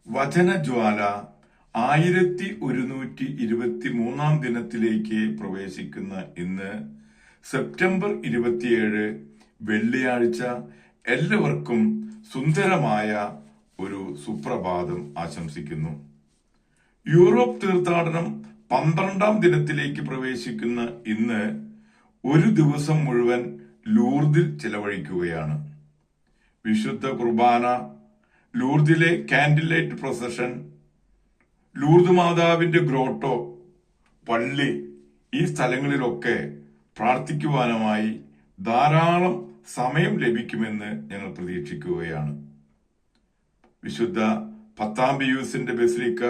വചനജ്വാല 1123 ദിനത്തിലേക്ക് പ്രവേശിക്കുന്ന ഇന്ന് സെപ്റ്റംബർ 27 വെള്ളിയാഴ്ച എല്ലാവർക്കും സുന്ദരമായ ഒരു സുപ്രഭാതം ആശംസിക്കുന്നു. യൂറോപ്പ് തീർത്ഥാടനം 12ാം ദിനത്തിലേക്ക് പ്രവേശിക്കുന്ന ഇന്ന് ഒരു ദിവസം മുഴുവൻ ലൂർദിൽ ചെലവഴിക്കുകയാണ്. വിശുദ്ധ കുർബാന, ലൂർദിലെ കാൻഡിൽ ലൈറ്റ് പ്രൊസഷൻ, ലൂർദ് മാതാവിന്റെ ഗ്രോട്ടോ, പള്ളി, ഈ സ്ഥലങ്ങളിലൊക്കെ പ്രാർത്ഥിക്കുവാനുമായി ധാരാളം സമയം ലഭിക്കുമെന്ന് ഞങ്ങൾ പ്രതീക്ഷിക്കുകയാണ്. വിശുദ്ധ പത്താം പിയൂസിന്റെ ബസിലിക്ക,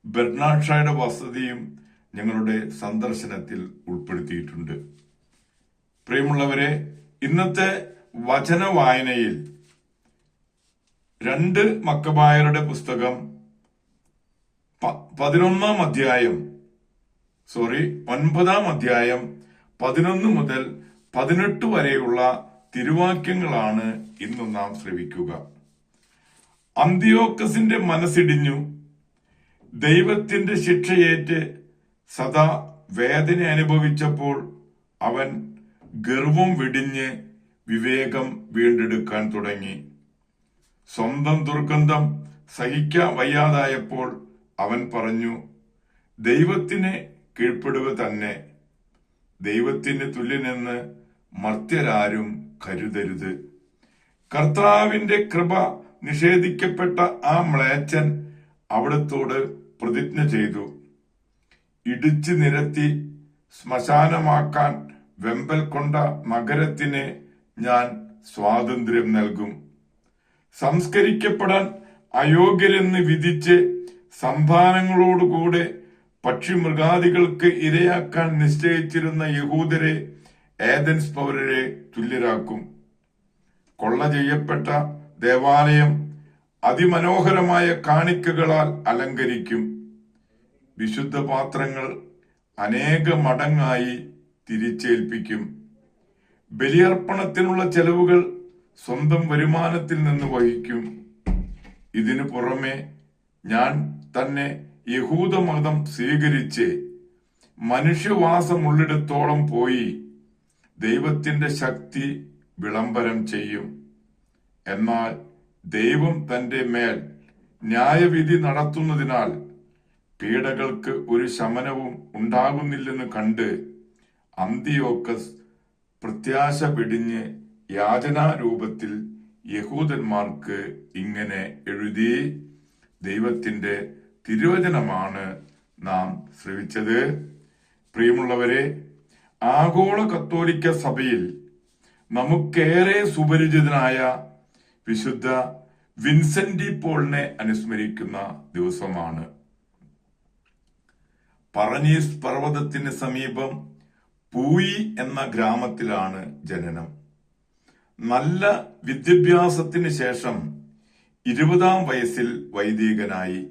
ബെർണാഡ് ഷായുടെ വസതിയും ഞങ്ങളുടെ സന്ദർശനത്തിൽ ഉൾപ്പെടുത്തിയിട്ടുണ്ട്. പ്രിയമുള്ളവരെ, ഇന്നത്തെ വചന വായനയിൽ 2 മക്കബായരുടെ പുസ്തകം 9-ാം അധ്യായം 11 മുതൽ 18 വരെയുള്ള തിരുവാക്യങ്ങളാണ് ഇന്ന് നാം ശ്രവിക്കുക. അന്തിയോക്കസിന്റെ മനസ്സിടിഞ്ഞു, ദൈവത്തിന്റെ ശിക്ഷയേറ്റ് സദാ വേദന അനുഭവിച്ചപ്പോൾ അവൻ ഗർവം വെടിഞ്ഞ് വിവേകം വീണ്ടെടുക്കാൻ തുടങ്ങി. സ്വന്തം ദുർഗന്ധം സഹിക്കാൻ വയ്യാതായപ്പോൾ അവൻ പറഞ്ഞു, ദൈവത്തിന് കീഴ്പ്പെടുക തന്നെ. ദൈവത്തിന് തുല്യനെന്ന് മർത്യരാരും കരുതരുത്. കർത്താവിന്റെ കൃപ നിഷേധിക്കപ്പെട്ട ആ മ്ലേച്ഛൻ അവിടത്തോട് പ്രതിജ്ഞ ചെയ്തു, ഇടിച്ചു നിരത്തി ശ്മശാനമാക്കാൻ വെമ്പൽ കൊണ്ട നഗരത്തിന് ഞാൻ സ്വാതന്ത്ര്യം നൽകും. സംസ്കരിക്കപ്പെടാൻ അയോഗ്യരെന്ന് വിധിച്ച് സംഭാവനകളോടുകൂടെ പക്ഷിമൃഗാദികൾക്ക് ഇരയാക്കാൻ നിശ്ചയിച്ചിരുന്ന യഹൂദരെ ഏഥൻസ് പൗരരെ തുല്യരാക്കും. കൊള്ള ചെയ്യപ്പെട്ട ദേവാലയം അതിമനോഹരമായ കാണിക്കകളാൽ അലങ്കരിക്കും. വിശുദ്ധ പാത്രങ്ങൾ അനേക മടങ്ങായി തിരിച്ചേൽപ്പിക്കും. ബലിയർപ്പണത്തിനുള്ള ചെലവുകൾ സ്വന്തം വരുമാനത്തിൽ നിന്ന് വഹിക്കും. ഇതിനു പുറമെ ഞാൻ തന്നെ യഹൂദമതം സ്വീകരിച്ച് മനുഷ്യവാസമുള്ളിടത്തോളം പോയി ദൈവത്തിന്റെ ശക്തി വിളംബരം ചെയ്യും. എന്നാൽ ദൈവം തന്റെ മേൽ ന്യായവിധി നടത്തുന്നതിനാൽ പീഡകൾക്ക് ഒരു ശമനവും ഉണ്ടാകുന്നില്ലെന്ന് കണ്ട് അന്തിയോക്കസ് പ്രത്യാശ പിടിഞ്ഞ് യാചനാരൂപത്തിൽ യഹൂദന്മാർക്ക് ഇങ്ങനെ എഴുതി. ദൈവത്തിന്റെ തിരുവചനമാണ് നാം ശ്രവിച്ചത്. പ്രിയമുള്ളവരെ, ആഗോള കത്തോലിക്ക സഭയിൽ നമുക്കേറെ സുപരിചിതനായ വിശുദ്ധ വിൻസെന്റ് പോളിനെ അനുസ്മരിക്കുന്ന ദിവസമാണ്. പറനീസ് പർവ്വതത്തിന് സമീപം പൂയി എന്ന ഗ്രാമത്തിലാണ് ജനനം. നല്ല വിദ്യാഭ്യാസത്തിന് ശേഷം 20-ാം വയസ്സിൽ വൈദികനായി.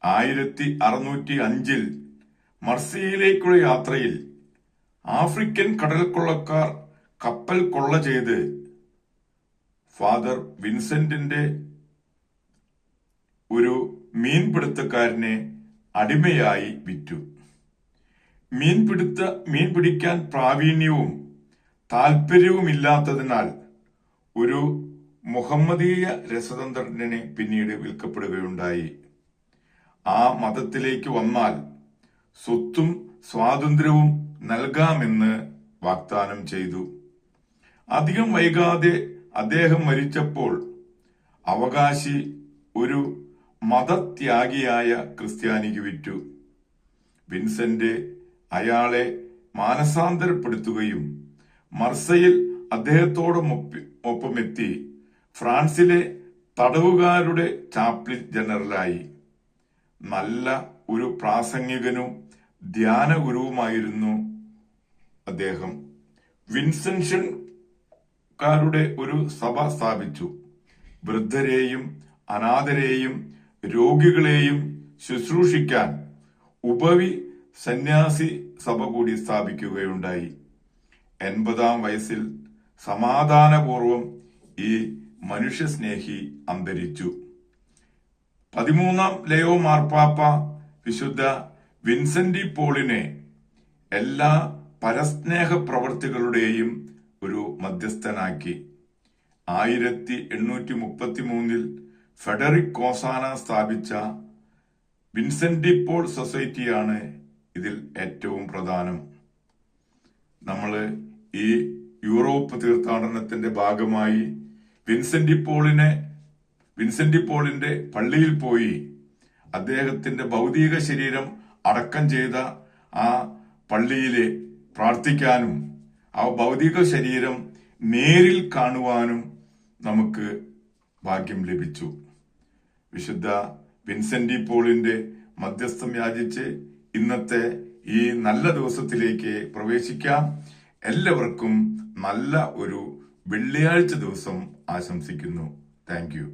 1605 മർസിയയിലേക്കുള്ള യാത്രയിൽ ആഫ്രിക്കൻ കടൽ കൊള്ളക്കാർ കപ്പൽ കൊള്ള ചെയ്ത് ഫാദർ വിൻസെന്റിന്റെ ഒരു മീൻപിടുത്തക്കാരനെ അടിമയായി വിറ്റു. മീൻ പിടിക്കാൻ പ്രാവീണ്യവും താല്പര്യവുമില്ലാത്തതിനാൽ ഒരു മുഹമ്മദീയ രസതന്ത്രജ്ഞന് പിന്നീട് വിൽക്കപ്പെടുകയുണ്ടായി. ആ മതത്തിലേക്ക് വന്നാൽ സ്വത്തും സ്വാതന്ത്ര്യവും നൽകാമെന്ന് വാഗ്ദാനം ചെയ്തു. അധികം വൈകാതെ അദ്ദേഹം മരിച്ചപ്പോൾ അവകാശി ഒരു മതത്യാഗിയായ ക്രിസ്ത്യാനിക്ക് വിറ്റു. വിൻസെന്റ് അയാളെ മാനസാന്തരപ്പെടുത്തുകയും മർസയിൽ അദ്ദേഹത്തോടൊപ്പമെത്തി ഫ്രാൻസിലെ തടവുകാരുടെ ചാപ്ലിൻ ജനറലായി. നല്ല ഒരു പ്രാസംഗികനും ധ്യാന ഗുരുവുമായിരുന്നു അദ്ദേഹം. വിൻസെൻഷൻകാരുടെ ഒരു സഭ സ്ഥാപിച്ചു. വൃദ്ധരെയും അനാഥരെയും രോഗികളെയും ശുശ്രൂഷിക്കാൻ ഉപവി സന്യാസി സഭ കൂടി സ്ഥാപിക്കുകയുണ്ടായി. 80-ാം വയസ്സിൽ സമാധാനപൂർവം ഈ മനുഷ്യസ്നേഹി അന്തരിച്ചു. 13-ാം ലയോ മാർപ്പാപ്പ വിശുദ്ധ വിൻസെന്റി പോളിനെ എല്ലാ പരസ്നേഹ പ്രവർത്തികളുടെയും ഒരു മധ്യസ്ഥനാക്കി. 1833 ഫെഡറിക് കോസാന സ്ഥാപിച്ച വിൻസെന്റി പോൾ സൊസൈറ്റിയാണ് ഇതിൽ ഏറ്റവും പ്രധാനം. നമ്മൾ ഈ യൂറോപ്പ് തീർത്ഥാടനത്തിന്റെ ഭാഗമായി വിൻസെന്റി പോളിന്റെ പള്ളിയിൽ പോയി അദ്ദേഹത്തിന്റെ ഭൗതിക ശരീരം അടക്കം ചെയ്ത ആ പള്ളിയിലെ പ്രാർത്ഥിക്കാനും ആ ഭൗതിക ശരീരം നേരിൽ കാണുവാനും നമുക്ക് ഭാഗ്യം ലഭിച്ചു. വിശുദ്ധ വിൻസെന്റി പോളിന്റെ മധ്യസ്ഥം യാചിച്ച് ഇന്നത്തെ ഈ നല്ല ദിവസത്തിലേക്ക് പ്രവേശിക്കാം. എല്ലാവർക്കും നല്ല ഒരു വെള്ളിയാഴ്ച ദിവസം ആശംസിക്കുന്നു. Thank you.